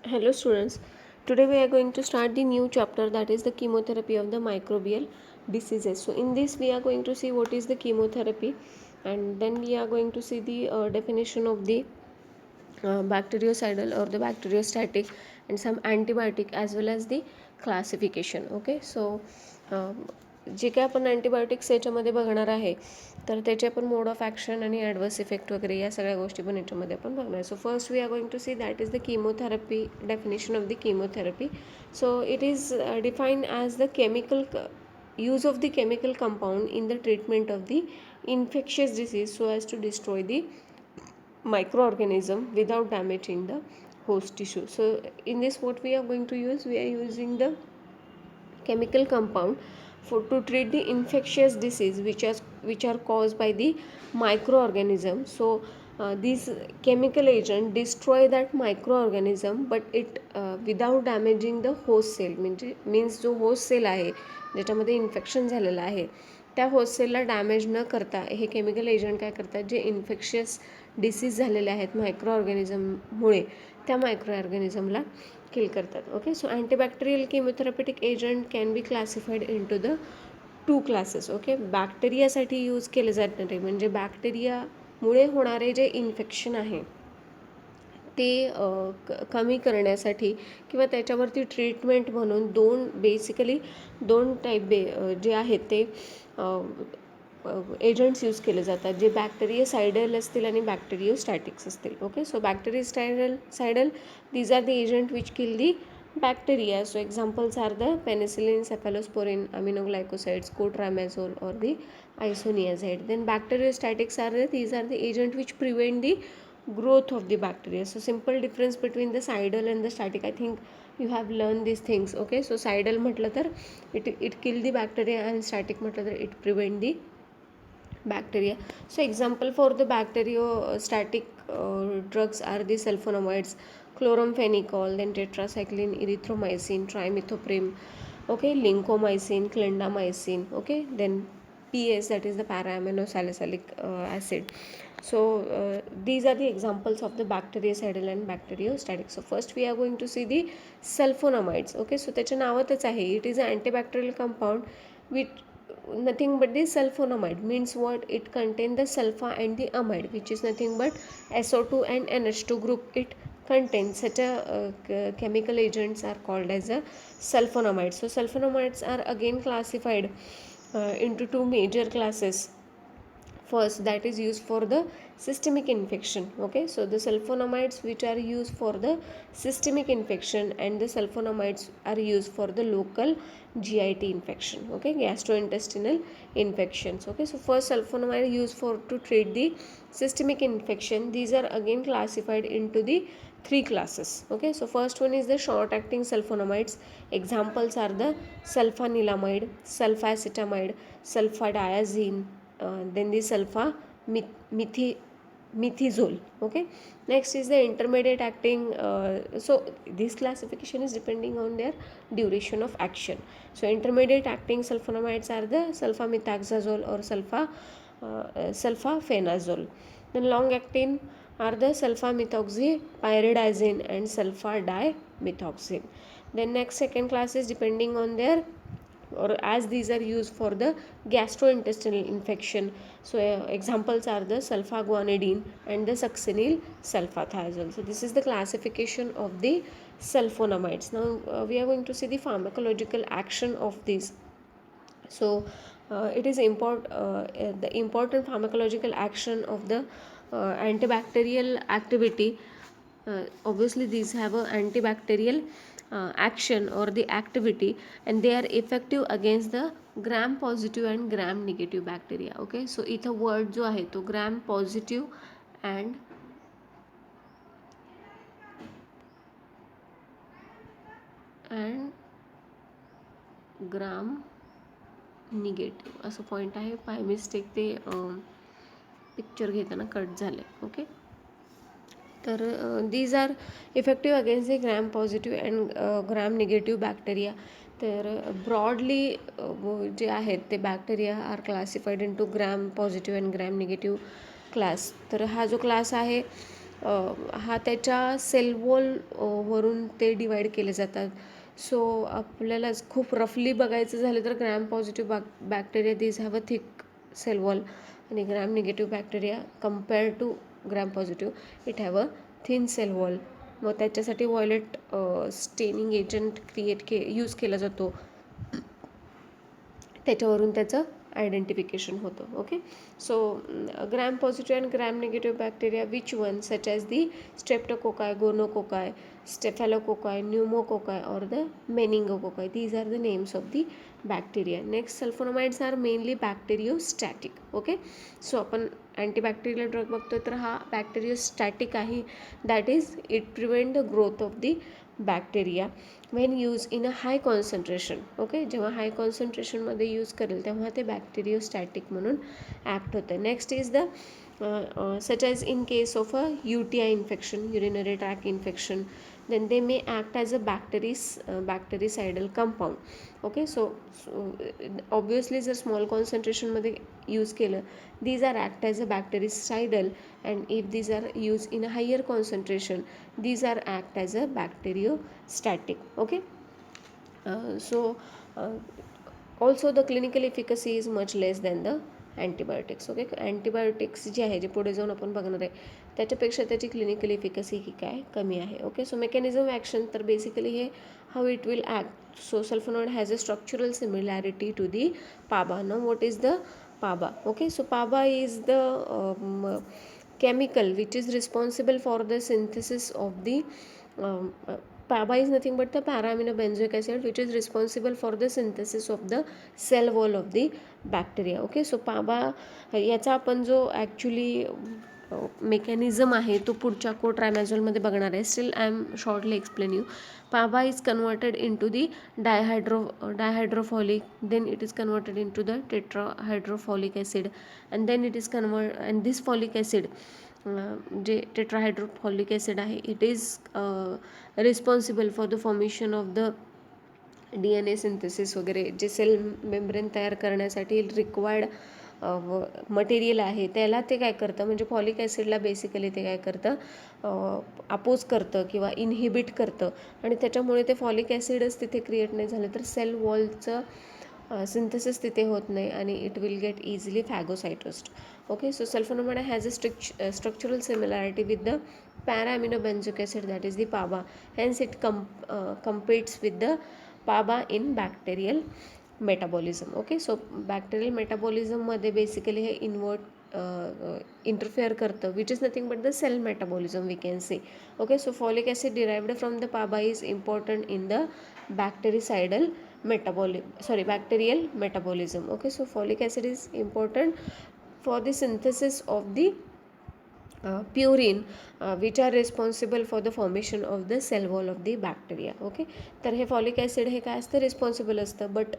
Hello students, today we are going to start the new chapter, that is the chemotherapy of the microbial diseases. So in this we are going to see what is the chemotherapy, and then we are going to see the definition of the bactericidal or the bacteriostatic and some antibiotic as well as the classification. Okay, so जे काय आपण antibiotics याच्यामध्ये बघणार आहे तर त्याचे आपण mode of action आणि ॲडवर्स इफेक्ट वगैरे या सगळ्या गोष्टी पण याच्यामध्ये आपण बघणार. So first we are going to see that is the chemotherapy, definition of the chemotherapy. So it is defined as the chemical use of the chemical compound in the treatment of the infectious disease so as to destroy the microorganism without damaging the host tissue. So in this what we are going to use, we are using the chemical compound to treat the infectious disease which are caused by the microorganism. So these chemical agent destroy that microorganism but it without damaging the host cell. means जो host cell आहे ज्याच्यामध्ये infection झालेलं आहे त्या host सेलला damage न करता हे chemical agent काय करतात, जे इन्फेक्शियस डिसीज झालेले आहेत मायक्रो ऑर्गॅनिझममुळे त्या मायक्रो ऑर्गॅनिझमला किल करतात. Okay, so antibacterial chemotherapeutic agent can be classified into the two classes. Okay, बॅक्टेरियासाठी यूज केले जाणारे म्हणजे बॅक्टेरियामुळे होणारे जे इन्फेक्शन आहे ते कमी करण्यासाठी किंवा त्याच्यावरती ट्रीटमेंट म्हणून बेसिकली दोन टाईप जे आहेत ते एजंट्स यूज केले जातात, जे बॅक्टेरियासायडल असतील आणि बॅक्टेरियोस्टॅटिक्स असतील. Okay, so bactericidal these are the agent which kill the bacteria. So examples are the penicillin, cephalosporin, aminoglycosides, cotrimazole or the isoniazid. Then bacteriostatics these are the agent which prevent the growth of the bacteria. So simple difference between the cidal and the static, I think you have learned these things. Okay, so cidal म्हटलं तर it kill the bacteria and static म्हटलं तर it prevent the bacteria. So example for the bacteriostatic drugs are the sulfonamides, chloramphenicol, then tetracycline, erythromycin, trimethoprim, okay, lincomycin, clindamycin, okay, then PS, that is the para-aminosalicylic acid. So these are the examples of the bactericidal and bacteriostatic. So first we are going to see the sulfonamides. Okay, so त्याच्या नावातच आहे, it is an antibacterial compound which nothing but the sulfonamide means what, it contains the sulfa and the amide which is nothing but SO2 and NH2 group. It contains such a chemical agents are called as a sulfonamides. So sulfonamides are again classified into two major classes. First, that is used for the systemic infection. Okay, so the sulfonamides which are used for the systemic infection and the sulfonamides are used for the local GIT infection. Okay, gastrointestinal infections. Okay, so first sulfonamide used for to treat the systemic infection. These are again classified into the three classes. Okay, so first one is the short acting sulfonamides. Examples are the sulfanilamide, sulfacetamide, sulfadiazine, then the sulfa methizole. Okay, next is the intermediate acting. So this classification is depending on their duration of action. So intermediate acting sulfonamides are the sulfamethoxazole or sulfafenazole. Then long acting are the sulfamethoxypyridazine and sulfadimethoxine. Then next second class is depending on their, or as these are used for the gastrointestinal infection. So examples are the sulfaguanidine and the succinyl sulfathiazole. So this is the classification of the sulfonamides. Now we are going to see the pharmacological action of these. So it is the important pharmacological action of the antibacterial activity. Obviously these have a antibacterial action or the activity, and they are effective against the gram positive and gram negative bacteria. Okay, so इथं word जो आहे तो gram positive and gram negative असं point आहे. By mistake ते picture घेताना cut झाले. Okay, तर these are effective against the gram positive and gram negative bacteria. तर ब्रॉडली जे आहेत ते bacteria are classified into gram positive and gram negative class. तर हा जो क्लास आहे हा त्याच्या सेल वॉल वरून ते डिवाईड केले जातात. सो आपल्याला खूप रफली बघायचं झालं तर gram positive bacteria these have a thick cell wall आणि gram negative bacteria compare to gram positive it have a thin cell wall. मग त्याच्यासाठी व्हायोलेट स्टेनिंग एजंट यूज केला जातो, त्याच्यावरून त्याचं आयडेंटिफिकेशन होतं. Okay, so gram positive and gram negative bacteria which one such as the streptococci, gonococci, staphylococci, pneumococci और the meningococci, these are the names of the bacteria. Next, sulfonomides are mainly bacteriostatic. Okay, so आपण antibacterial drug बघतोय तर हा bacteriostatic आहे. That is it prevent the growth of the bacteria when use in a high concentration. Okay, जेव्हा हाय कॉन्सन्ट्रेशनमध्ये use करेल तेव्हा ते bacteriostatic म्हणून ॲक्ट होतं. Next is the such as in case of a UTI infection, urinary tract infection, then they may act as a bactericidal compound. Okay, so obviously जर small कॉन्सन्ट्रेशनमध्ये use केलं, these are act as a bactericidal, and if these are used in a higher concentration, these are act as a bacteriostatic. Okay, so also the clinical efficacy is much less than the antibiotics. Okay, antibiotics जे आहे, जे पुढे जाऊन आपण बघणार आहे, त्याच्यापेक्षा त्याची क्लिनिकल इफिकसी ही काय कमी आहे. ओके, सो मेकॅनिझम ॲक्शन तर बेसिकली हे how it will act. So sulfonamide has a structural similarity to the PABA. Now what is the PABA? Okay, so PABA is the chemical which is responsible for the synthesis of the PABA is nothing but the para-aminobenzoic acid which is responsible for the synthesis of the cell wall of the bacteria. Okay, so PABA याचा आपण जो actually mechanism आहे तो पुढच्या ट्रायमॅझोलमध्ये बघणार आहे. Still I am shortly explain you. PABA is converted into the dihydrofolic, then it is converted into the tetrahydrofolic acid, and then it is and this folic acid जे टेट्राहायड्रोफॉलिक ॲसिड आहे, it is responsible for the formation of the DNA synthesis वगैरे, जे sale membrane तयार करण्यासाठी required material आहे त्याला ते काय करतं, म्हणजे फॉलिक ॲसिडला बेसिकली ते काय करतं, अपोज करतं किंवा इनहिबिट करतं, आणि त्याच्यामुळे ते फॉलिक ॲसिडच तिथे क्रिएट नाही झालं तर सेल वॉलचं सिंथेसिस तिथे होत नाही आणि it will get easily phagocytosed. Okay, so sulfonamide has a structural similarity with the para-aminobenzoic acid, that is the PABA. Hence, it competes with the PABA in bacterial metabolism. Okay, so bacterial metabolism मध्ये basically हे interfere करतं, which is nothing but the cell metabolism we can say. Okay, so folic acid derived from the PABA is important in the bactericidal bacterial metabolism. Okay, so folic acid is important for the synthesis of the purine which are responsible for the formation of the cell wall of the bacteria. Okay, तर हे folic acid हे काय असतं, responsible असतं. But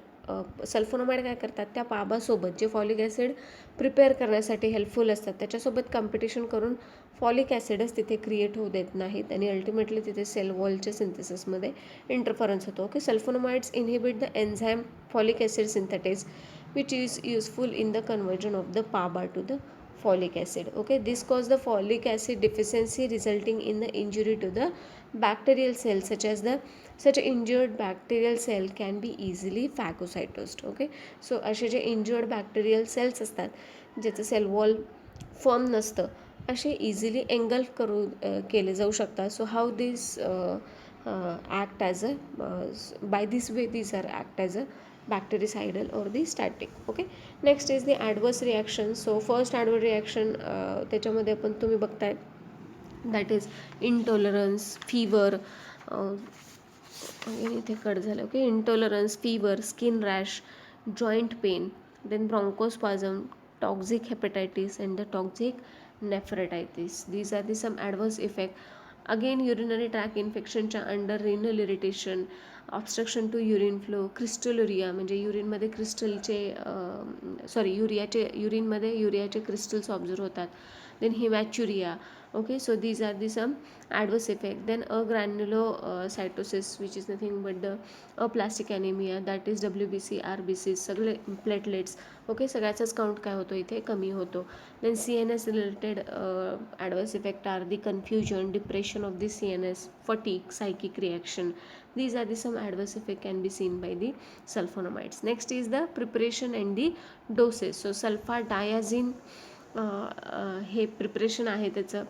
sulphonamide काय करतात, त्या पाबासोबत जे फॉलिक ॲसिड प्रिपेअर करण्यासाठी हेल्पफुल असतात त्याच्यासोबत कॉम्पिटिशन करून फॉलिक ॲसिडच तिथे क्रिएट होऊ देत नाहीत आणि अल्टिमेटली तिथे सेल वॉलच्या सिंथेसिसमध्ये इंटरफरन्स होतो. Okay, sulfonamides inhibit the enzyme folic acid synthetase which is useful in the conversion of the PABA to the folic acid. Okay, this cause the folic acid deficiency resulting in the injury to the bacterial cells, such injured bacterial cell can be easily phagocytosed. Okay, so असे जे injured bacterial cells असतात ज्याचं sale wall firm नसतं असे easily engulf केले जाऊ शकतात. So how this act as a by this way these are act as a bactericidal or the static. Okay, next is the adverse reaction. So first adverse reaction त्याच्यामध्ये आपण तुम्ही बघताय that is intolerance, fever, इथे cut झालं. Okay, intolerance, fever, skin rash, joint pain, then bronchospasm, toxic hepatitis and the toxic nephritis. These are the some adverse effect. Again, urinary tract infectionच्या under renal irritation, obstruction to urine flow, crystalluria म्हणजे युरिनमध्ये क्रिस्टलचे युरिनमध्ये युरियाचे crystals observe होतात. Then haematuria, Okay, so these are the some adverse effect. Then agranulocytosis, which is nothing but the aplastic anemia, that is WBC, RBC, सगळे platelets. Okay, सगळ्याचाच count काय होतो इथे कमी होतो. Then CNS related adverse effect are the confusion, depression of the CNS, fatigue, psychic reaction. These are the some adverse effect can be seen by the sulfonamides. Next is the preparation and the doses. So sulfadiazine हे preparation आहे त्याचं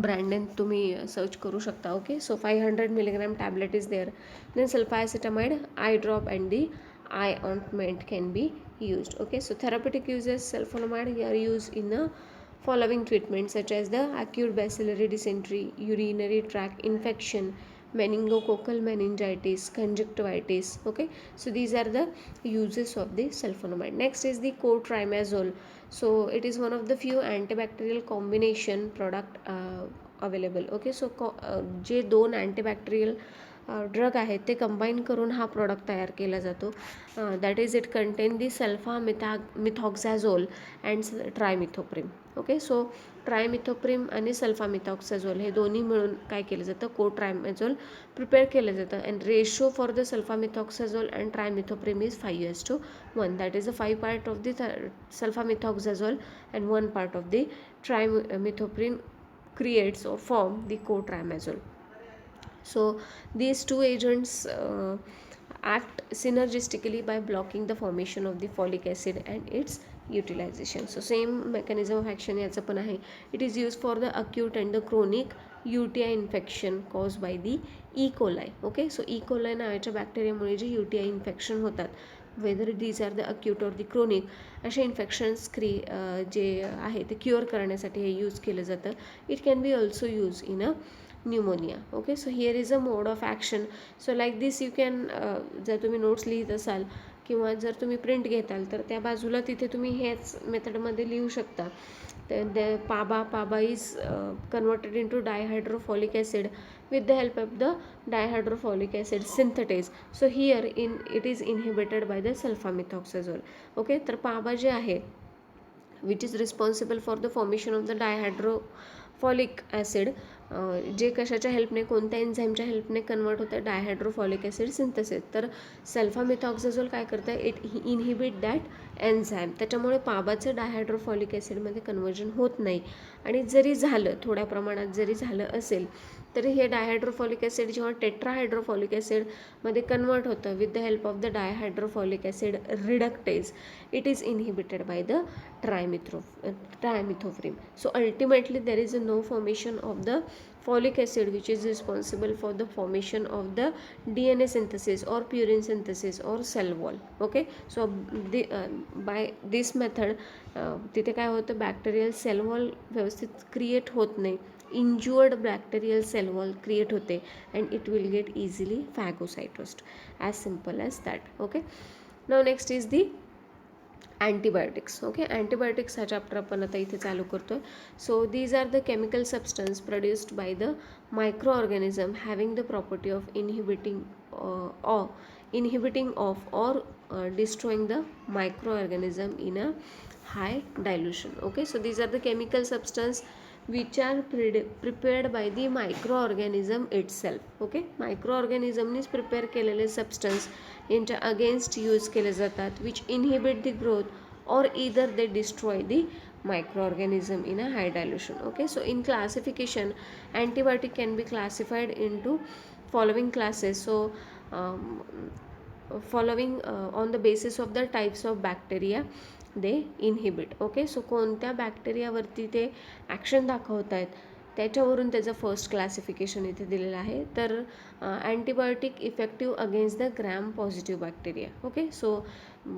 brand name तुम्ही search करू शकता. Okay, so 500 milligram tablet is there. Then sulfacetamide eye drop and the eye ointment can be used. Okay, so therapeutic uses sulfonamide are used in the following treatments such as the acute bacillary dysentery, urinary tract infection, meningococcal meningitis, conjunctivitis. Okay, so these are the uses of the sulfonamide. Next is the cotrimazole. So it is one of the few antibacterial combination product available. Okay, so जे दोन antibacterial drug आहेत ते combine करून हा product तयार केला जातो. That is it contain the sulfamethoxazole and trimethoprim. Okay, so trimethoprim आणि सल्फामिथॉक्झॅझोल हे दोन्ही मिळून काय केलं जातं, कोट्रायमेझोल प्रिपेअर केलं जातं. And ratio for the sulfamethoxazole and trimethoprim is 5:1. That is a 5 part of the sulfamethoxazole and 1 part of the trimethoprim creates or form the cotrimazole. So these two agents act synergistically by blocking the formation of the folic acid and its utilization. So same mechanism of action याचं पण आहे. It is used for the acute and the chronic UTI infection caused by the E. coli. Okay, so E. coli नावाच्या बॅक्टेरियामुळे जे UTI infection होतात, whether these are the acute or the chronic, असे infections जे आहे ते cure करण्यासाठी हे यूज केलं जातं. It can be also use in a pneumonia. Okay, so here is a mode of action. So like this you can जर तुम्ही नोट्स लिहित असाल किंवा जर तुम्ही प्रिंट घेताल तर त्या बाजूला तिथे तुम्ही हेच मेथडमध्ये लिहू शकता. तर PABA is converted into dihydrofolic acid with the help of the dihydrofolic acid synthetase. So here it is inhibited by the sulfamethoxazole. Okay, तर पाबा जे आहे which is responsible for the formation of the dihydrofolic acid, जे कशाच्या हेल्पने, कोणत्या एन्झाईमच्या हेल्पने convert होतं, डायहायड्रोफॉलिक acid synthesis. तर सल्फामिथॉक्झॅझोल काय करतं, इट इनहिबिट दॅट एन्झाईम. त्याच्यामुळे पाबाचं डायहायड्रोफॉलिक ॲसिडमध्ये कन्वर्जन होत नाही. आणि जरी झालं, थोड्या प्रमाणात जरी झालं असेल तरी हे डायहायड्रोफॉलिक ॲसिड जेव्हा टेट्राहायड्रोफॉलिक ॲसिडमध्ये कन्वर्ट होतं with the help of the dihydrofolic acid reductase, it is inhibited by the trimethoprim. So ultimately there is no formation of the folic acid which is responsible for the formation of the DNA synthesis or purine synthesis or cell wall. Okay, so by this method तिथे काय होतं, bacterial cell wall व्यवस्थित create होत नाही, injured bacterial cell wall create होते and it will get easily phagocytosed. As simple as that. Okay, now next is the antibiotics. Okay, antibiotics हा chapter आपण आता इथे चालू करतो आहे. So these are the chemical substance produced by the micro organism having the property of inhibiting of or destroying the microorganism in a high dilution. Okay, so these are the chemical substance which are prepared by the microorganism itself. Okay, microorganismनीच prepare केलेले substance यांच्या against use केले जातात, which inhibit the growth or either they destroy the microorganism in a high dilution. Okay, so in classification antibiotic can be classified into following classes. So following on the basis of the types of bacteria they inhibit. Okay, so कोणत्या बॅक्टेरियावरती ते action दाखवत आहेत त्याच्यावरून त्याचं first classification इथे दिलेलं आहे. तर antibiotic effective against the gram positive bacteria. Okay, so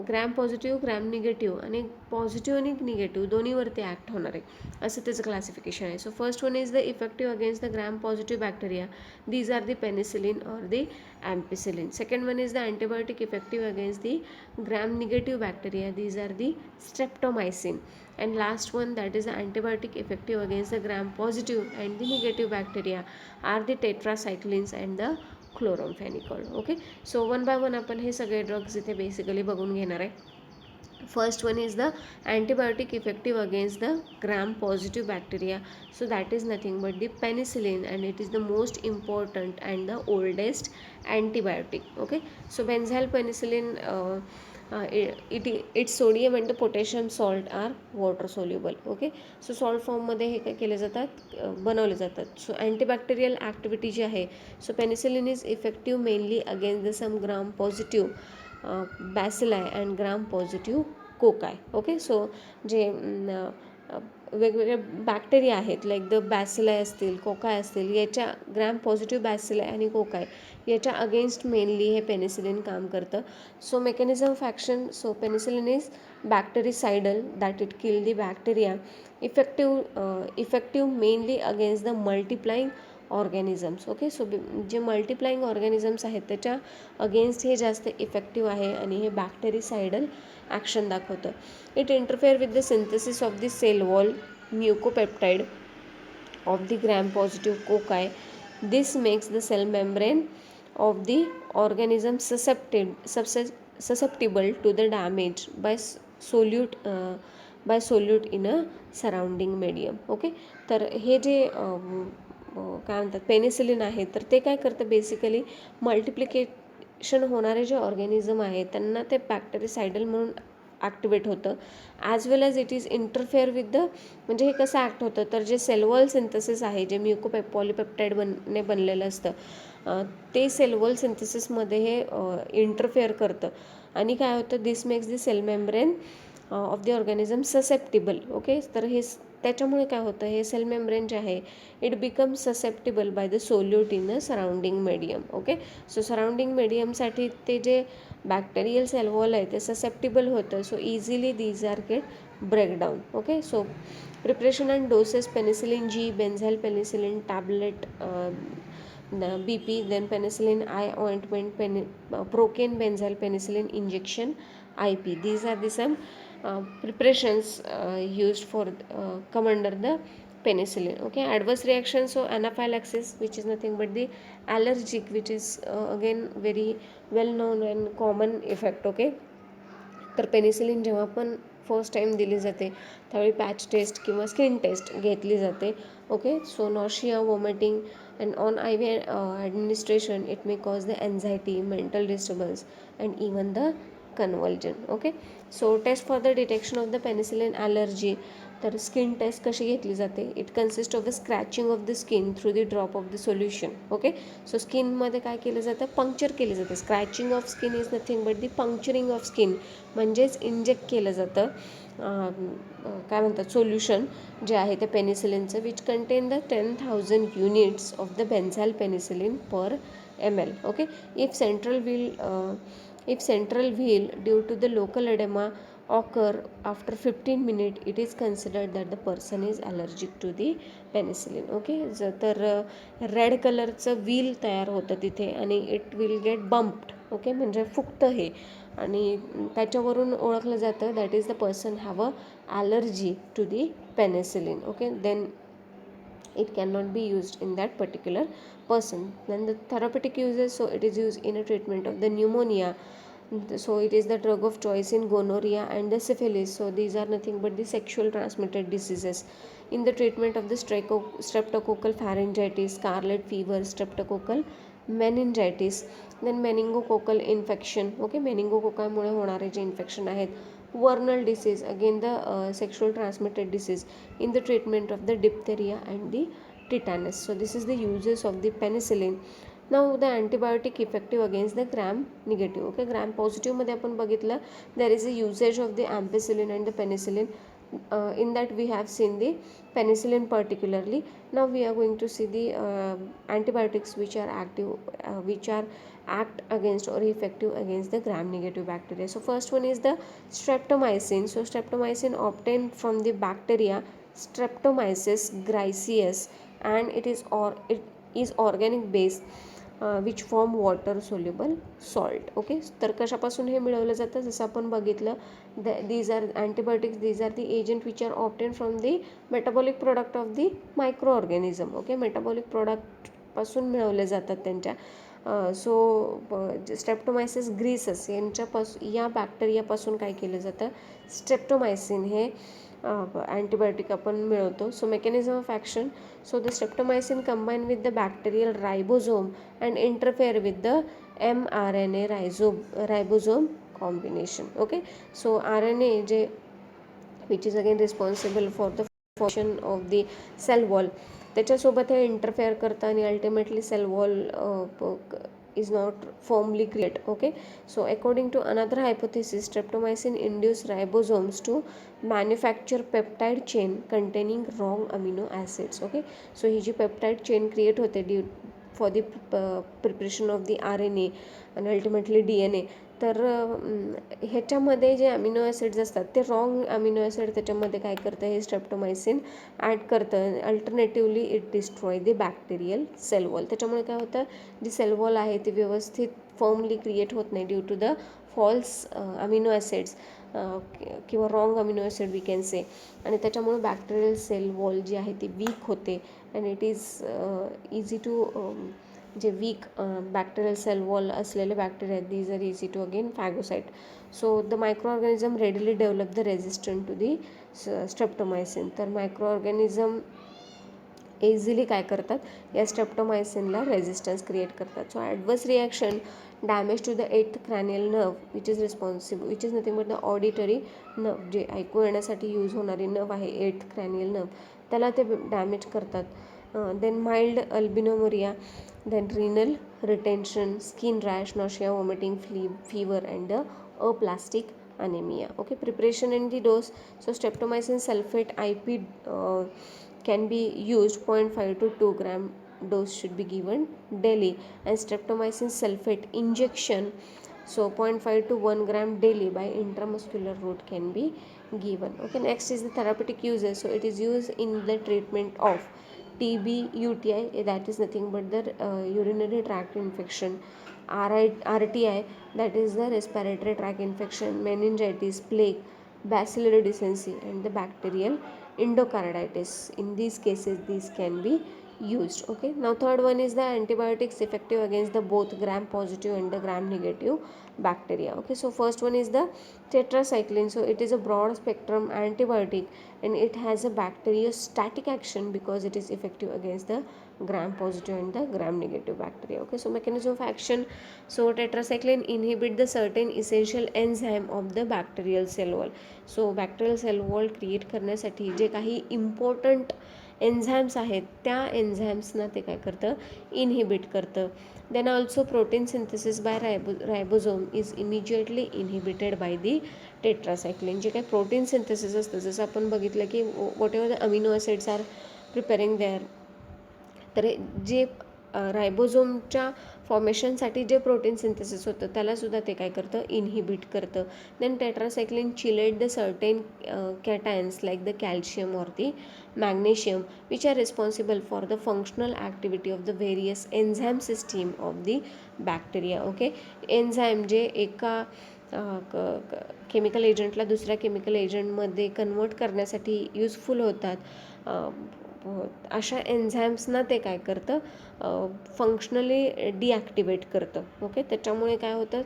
gram positive, gram negative आणि पॉझिटिव्ह आणि निगेटिव्ह दोन्हीवरती ॲक्ट होणार आहे असं त्याचं क्लासिफिकेशन आहे. So first one is the effective against the gram positive bacteria. These are the penicillin or the ampicillin. Second one is the antibiotic effective against the gram negative bacteria. These are the streptomycin. And last one, that is the antibiotic effective against the gram positive and the negative bacteria are the tetracyclines and the chloramphenicol. Okay, so one by one आपण हे सगळे drugs इथे basically बघून घेणार आहे. First one is the antibiotic effective against the gram positive bacteria. So that is nothing but the penicillin, and it is the most important and the oldest antibiotic. Okay, so benzyl penicillin, its sodium and the potassium salt are water soluble. Okay, so salt फॉर्ममध्ये हे काय केले जातात, बनवले जातात. So antibacterial activity जी आहे, so penicillin is effective mainly against the some gram positive bacilli and gram positive cocci. Okay, so जे वेगवेगळे बॅक्टेरिया आहेत, लाईक द बॅसिलाय असतील, कोकाय असतील, याच्या ग्राम पॉझिटिव्ह बॅसिलाय आणि कोकाय याच्या अगेन्स्ट मेनली हे पेनिसिलिन काम करतं. So mechanism of action, so penicillin is bactericidal that it kill the bacteria, effective mainly against the multiplying organisms. Okay, so जे मल्टिप्लाइंग ऑर्गॅनिझम्स आहेत त्याच्या अगेन्स्ट हे जास्त इफेक्टिव्ह आहे आणि हे बॅक्टेरिसाइडल ॲक्शन दाखवतं. It interfere with the synthesis of the cell wall mucopeptide of the gram positive cocci. This makes the cell membrane of the organism susceptible to the damage by solute in a surrounding medium. Okay, तर हे जे काय म्हणतात penicillin आहे, तर ते काय करतं बेसिकली मल्टिप्लिकेशन होणारे जे ऑर्गॅनिझम आहेत त्यांना ते बॅक्टेरिसाइडल म्हणून ॲक्टिवेट होतं. As well as it is interfere with the, म्हणजे हे कसं ॲक्ट होतं तर जे सेलवॉल सिंथेसिस आहे, जे पॉलिपेप्टाईड बनलेलं असतं, ते सेलवॉल सिंथेसिसमध्ये हे इंटरफेअर करतं आणि काय होतं, this makes the cell membrane of the organism susceptible. Okay, तर हे त्याच्यामुळे काय होतं, हे सेल मेम्ब्रेन जे आहे it become susceptible by the solute in the surrounding medium. Okay, so surrounding मीडियमसाठी ते जे बॅक्टेरियल सेल वॉल आहे ते ससेप्टिबल होतं. So easily these are get breakdown. Okay, so preparation and doses, penicillin G, benzyl penicillin tablet, BP, then penicillin eye ointment, procaine benzyl penicillin injection, IP. These are the some preparations used for come under the penicillin. Okay, adverse reaction, so anaphylaxis, which is nothing but the allergic, which is again very well known and common effect. Okay, तर penicillin जेव्हा पण first time दिली जाते त्यावेळी patch test किंवा skin test घेतली जाते. Okay, so nausea, vomiting and on IV administration it may cause the anxiety, mental disturbance and even the convulsion. Okay, so test for the detection of the penicillin allergy, तर skin test कशी घेतली जाते, it consist of the scratching of the skin through the drop of the solution. Okay, so स्किनमध्ये काय केलं जातं, puncture केलं जातं. Scratching of skin is nothing but the puncturing of skin, म्हणजेच इंजेक्ट केलं जातं काय म्हणतात सोल्युशन जे आहे ते पेनिसिलिनचं, which contain the 10,000 units of the benzyl penicillin per ml. Okay, if central wheal due to the local edema occur after 15 minutes, it is considered that the person is allergic to the penicillin. Okay, तर red कलरचं wheel तयार होतं तिथे आणि it will get bumped. Okay, म्हणजे फुगतं हे आणि त्याच्यावरून ओळखलं जातं that is the person have a allergy to the penicillin. Okay, then it cannot be used in that particular person. Then the therapeutic uses, so it is used in a treatment of the pneumonia, so it is the drug of choice in gonorrhea and the syphilis. So these are nothing but the sexual transmitted diseases. In the treatment of the streptococcal pharyngitis, scarlet fever, streptococcal meningitis, then meningococcal infection. Okay, meningococcal मुळे होणारे जे infection आहेत, vernal disease, again the sexual transmitted disease, in the treatment of the diphtheria and the tetanus. So this is the uses of the penicillin. Now the antibiotic effective against the gram negative. Okay, gram positive मध्ये आपण बघितलं there is a usage of the ampicillin and the penicillin. In that we have seen the penicillin particularly. Now we are going to see the antibiotics which are active, which are act against or effective against the gram negative bacteria. So first one is the streptomycin. So streptomycin obtained from the bacteria Streptomyces griseus, and it is organic base which form water soluble salt. Okay, तर कशापासून हे मिळवलं जातं, जसं आपण बघितलं these are antibiotics, these are the agent which are obtained from the metabolic product of the microorganism. Okay, metabolic product पासून मिळवले जातात त्यांच्या, सो स्ट्रेप्टोमायसिस ग्रीसस या बॅक्टेरियापासून काय केलं जातं, स्ट्रेप्टोमायसिन हे अँटीबायोटिक आपण मिळवतो. So mechanism of action, so the streptomycin combine with the bacterial ribosome and interfere with the mRNA ribosome combination. Okay, so RNA जे which is again responsible for the formation of the cell wall, त्याच्यासोबत हे interfere करतं आणि ultimately cell wall is not firmly created. Okay, so according to another hypothesis, streptomycin induce ribosomes to manufacture peptide chain containing wrong amino acids. Okay, so ही जी peptide chain create होते for the preparation of the RNA and ultimately DNA, तर ह्याच्यामध्ये जे amino acids असतात ते wrong amino acid त्याच्यामध्ये काय करतं, हे स्ट्रेप्टोमायसिन ॲड करतं. Alternatively it destroy the bacterial cell wall. त्याच्यामुळे काय होतं, जी सेल वॉल आहे ती व्यवस्थित फॉर्मली क्रिएट होत नाही due to the false amino acids किंवा wrong amino acid we can say, आणि त्याच्यामुळे बॅक्टेरियल सेल वॉल जी आहे ती वीक होते and it is easy to जे वीक बॅक्टेरियल सेल वॉल असलेले bacteria these are easy to again phagocyte. So the micro organism readily develop the resistant to the streptomycin. तर micro organism easily काय करतात, या स्ट्रेप्टोमायसिनला resistance create करतात. So adverse reaction, damage to the 8th cranial nerve which is responsible, which is nothing but the auditory nerve, जे ऐकू येण्यासाठी use होणारी नर्व आहे 8th क्रॅनियल नर्व, त्याला ते डॅमेज करतात. Then mild albuminuria, then renal retention, skin rash, nausea, vomiting, fever and the aplastic anemia. Okay, preparation and the dose, so streptomycin sulfate IP can be used 0.5 to 2 gram dose should be given daily, and streptomycin sulfate injection, so 0.5 to 1 gram daily by intramuscular route can be given. Okay, next is the therapeutic uses, so it is used in the treatment of TB, UTI, that is nothing but the urinary tract infection, RTI, that is the respiratory tract infection, meningitis, plague, bacillary dysentery and the bacterial endocarditis. In these cases these can be used. Okay, now third one is the antibiotics effective against the both gram positive and the gram negative bacteria. Okay, so first one is the tetracycline, so it is a broad spectrum antibiotic and it has a bacteriostatic action because it is effective against the gram positive and the gram negative bacteria. Okay, so mechanism of action, so tetracycline inhibit the certain essential enzyme of the bacterial cell wall. So bacterial cell wall create करण्यासाठी जे काही important enzymes आहेत त्या एन्झाईम्सना ते काय करतं, inhibit करतं. Then also protein synthesis by ribosome is immediately inhibited by the tetracycline. जे काही प्रोटीन सिंथेसिस असतं, जसं आपण बघितलं की whatever the amino acids are preparing there, तर जे रायबोझोमच्या फॉर्मेशनसाठी जे प्रोटीन सिंथेसिस होतं त्यालासुद्धा ते काय करतं, इनहिबिट करतं. Then tetracycline chelate the certain cations like the calcium or the magnesium which are responsible for the functional activity of the various enzyme system of the bacteria. Okay, enzyme जे एका chemical एजंटला दुसऱ्या chemical एजंटमध्ये convert करण्यासाठी useful होतात, अशा एन्झाईम्सना ते काय करतं, फंक्शनली डिॲक्टिवेट करतं. ओके, त्याच्यामुळे काय होतं,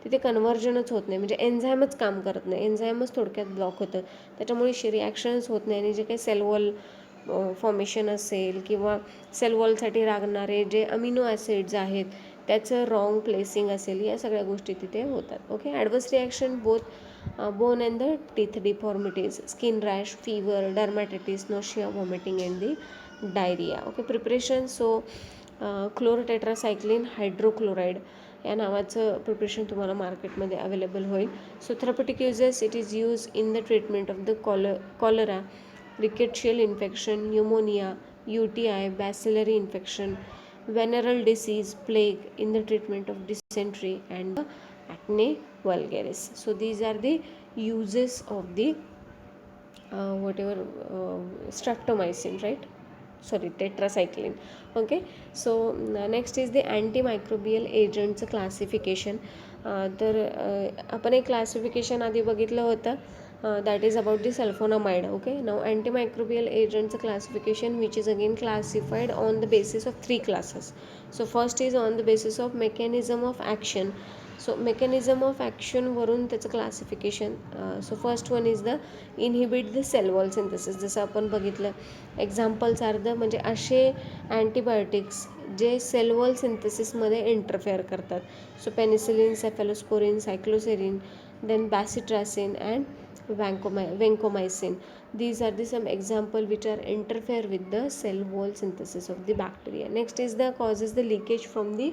तिथे कन्व्हर्जनच होत नाही, म्हणजे एन्झाईमच काम करत नाही, एन्झाईमच थोडक्यात ब्लॉक होतं. त्याच्यामुळे रिॲक्शन्स होत नाही आणि जे काही सेल वॉल फॉर्मेशन असेल किंवा सेल वॉलसाठी लागणारे जे अमिनो ॲसिड्स आहेत त्याचं रॉंग प्लेसिंग असेल, या सगळ्या गोष्टी तिथे होतात. Okay, adverse reaction both bone and the teeth deformities, skin rash, fever, dermatitis, nausea, vomiting and the diarrhoea. Okay, preparation, so chlorotetracycline hydrochloride या नावाचं प्रिपरेशन तुम्हाला मार्केटमध्ये अवेलेबल होईल. So therapeutic uses, it is use in the treatment of the cholera, rickettsial infection, pneumonia, UTI, bacillary infection, venereal disease, plague, in the treatment of dysentery and acne vulgaris. So these are the uses of the streptomycin, right? Sorry, tetracycline. Okay, so next is the antimicrobial agents classification. तर आपण एक classification आधी बघितलं होतं, that is about the sulfonamide. Okay, now antimicrobial agents classification, which is again classified on the basis of three classes. So first is on the basis of mechanism of action. So mechanism of action वरून त्याचं classification. So first one is the inhibit the cell wall synthesis. जसं आपण बघितलं examples R the म्हणजे असे antibiotics जे cell wall सिंथेसिसमध्ये interfere करतात. So penicillin, cephalosporin, cycloserine, then bacitracin and vancomycin. These are the some example which are interfere with the cell wall synthesis of the bacteria. Next is the causes the leakage from the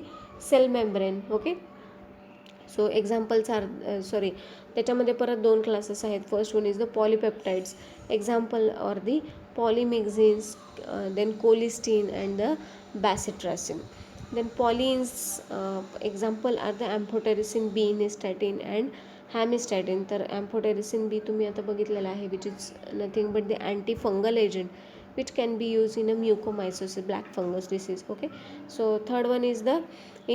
cell membrane. Okay, so examples are त्याच्यामध्ये परत दोन classes आहेत. First one is the polypeptides. Example or the polymyxins, then colistin and the bacitracin. Then polyenes example are the amphotericin B, nystatin and hamistatin. तर amphotericin B तुम्ही आता बघितलेलं आहे, which is nothing but the anti fungal agent which can be used in a mucormycosis, black fungus disease. Okay, so third one is the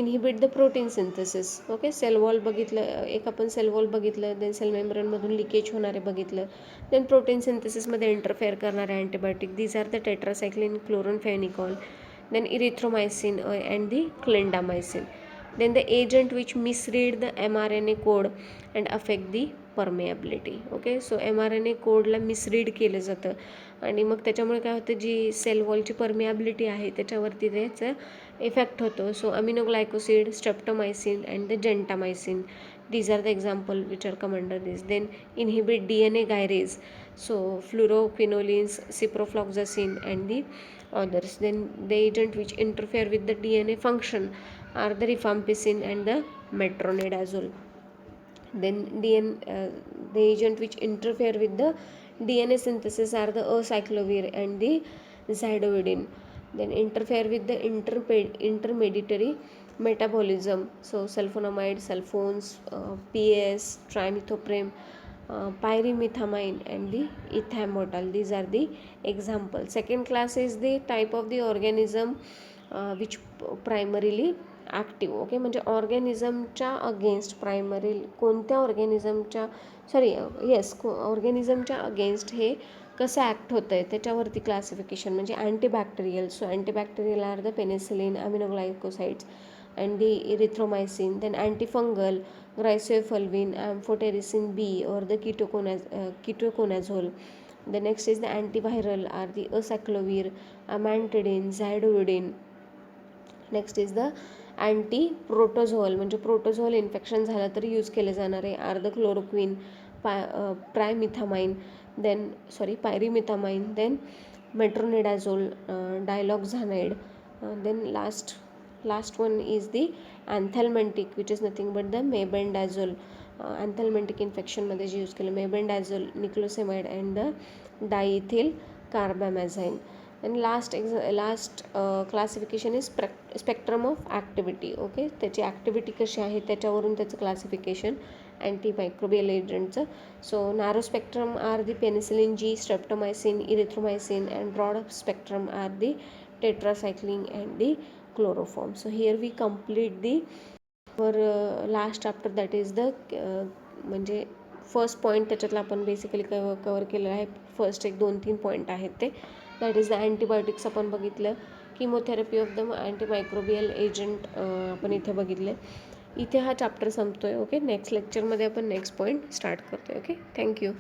inhibit the protein synthesis. Okay, cell wall बघितलं, एक आपण cell wall बघितलं, then cell मेम्ब्रेनमधून leakage होणारे बघितलं, then protein सिंथेसिसमध्ये interfere करणारे antibiotic. These are the tetracycline, chloramphenicol, then erythromycin and the clindamycin. then the agent which misread the mRNA code and affect the permeability. Okay, so mRNA कोडला misread केलं जातं आणि मग त्याच्यामुळे काय होतं, जी सेल वॉलची परमिॲबिलिटी आहे त्याच्यावरती त्याचा इफेक्ट होतो. So aminoglycoside, streptomycin and the gentamicin, these are the example which are come under this. Then inhibit DNA gyrase, so fluoroquinolines, ciprofloxacin and the others. Then the agent which interfere with the DNA function are the rifampicin and the metronidazole. Then the agent which interfere with the DNA synthesis are the acyclovir and the zidovudine. Then interfere with the intermediary metabolism, so sulfonamide, sulfones, PAS, trimethoprim, pyrimethamine and the ethambutol. These are the examples. Second class is the type of the organism which primarily active. Okay, म्हणजे ऑर्गॅनिझमच्या against primary कोणत्या ऑर्गॅनिझमच्या ऑर्गॅनिझमच्या against हे कसं act होतं आहे त्याच्यावरती classification. म्हणजे antibacterial. So antibacterial are the penicillin, aminoglycosides and the erythromycin. Then antifungal, griseofulvin, amphotericin B और the ketoconazole. The next is the antiviral are the acyclovir, amantadine, zidovudine. Next is the anti protozoal, म्हणजे protozoal infection झालं तर use केले जाणारे are the chloroquine, pyrimethamine, then metronidazole, diloxanide. Then last one is the anthelmintic, which is nothing but the mebendazole. Anthelmintic इन्फेक्शनमध्ये जे use केलं मेबेंडाझोल, निक्लोसेमाइड and the diethylcarbamazine. आणि last classification is spectrum of activity. Okay, त्याची activity कशी आहे त्याच्यावरून त्याचं classification antimicrobial एजंटचं. So narrow spectrum are the penicillin G, streptomycin, erythromycin and broad spectrum are the tetracycline and the chloroform. So here we complete the for last chapter, that is the म्हणजे first point त्याच्यातला आपण basically cover केलेलं आहे. First 1-2-3 point आहेत ते, that is the antibiotics आपण बघितलं, chemotherapy of the antimicrobial agent आपण इथे बघितले. इथे हा चॅप्टर संपतो आहे. ओके, नेक्स्ट लेक्चरमध्ये आपण नेक्स्ट पॉईंट स्टार्ट करतो आहे. Okay, thank you.